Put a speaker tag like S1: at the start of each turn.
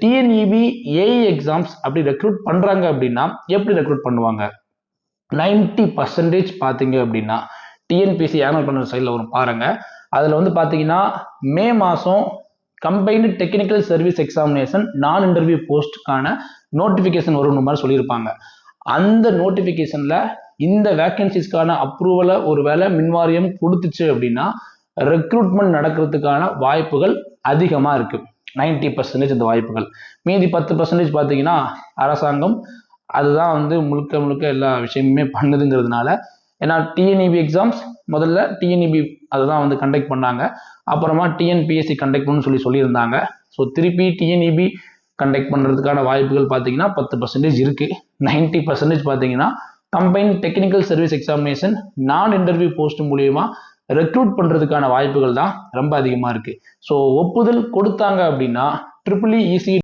S1: TNEB AE exams அப்படி recruit பண்ணுறாங்க அப்படின்னா எப்படி ரெக்ரூட் பண்ணுவாங்க? 90% பார்த்தீங்க அப்படின்னா டிஎன்பிஎஸ்சி ஆனுவல் பண்ணுற சைடில் வரும் பாருங்க. அதில் வந்து பார்த்தீங்கன்னா மே மாதம் கம்பைன்டு டெக்னிக்கல் சர்வீஸ் எக்ஸாமினேஷன் நான் இன்டர்வியூ போஸ்ட்டுக்கான நோட்டிஃபிகேஷன் வரும் மாதிரி சொல்லியிருப்பாங்க. அந்த நோட்டிஃபிகேஷனில் இந்த வேக்கன்சிஸ்க்கான அப்ரூவலை ஒரு வேளை மின்வாரியம் கொடுத்துச்சு அப்படின்னா ரெக்ரூட்மெண்ட் நடக்கிறதுக்கான வாய்ப்புகள் அதிகமாக இருக்குது. 90% இந்த வாய்ப்புகள். மீதி 10% பார்த்தீங்கன்னா அரசாங்கம் அதுதான் வந்து முழுக்க எல்லா விஷயமுமே பண்ணுதுங்கிறதுனால. ஏன்னா டிஎன்இபி எக்ஸாம்ஸ் முதல்ல டிஎன்இபி அதுதான் வந்து கண்டக்ட் பண்ணாங்க, அப்புறமா டிஎன்பிஎஸ்சி கண்டக்ட் பண்ணணும்னு சொல்லியிருந்தாங்க. ஸோ திருப்பி டிஎன்இபி கண்டக்ட் பண்ணுறதுக்கான வாய்ப்புகள் பார்த்தீங்கன்னா 10% இருக்குது. 90% பார்த்தீங்கன்னா கம்பைன் டெக்னிக்கல் சர்வீஸ் எக்ஸாமினேஷன் நான் இன்டர்வியூ போஸ்ட் மூலியமா ரெக்ரூட் பண்ணுறதுக்கான வாய்ப்புகள் தான் ரொம்ப அதிகமாக இருக்குது. ஸோ ஒப்புதல் கொடுத்தாங்க அப்படின்னா EEE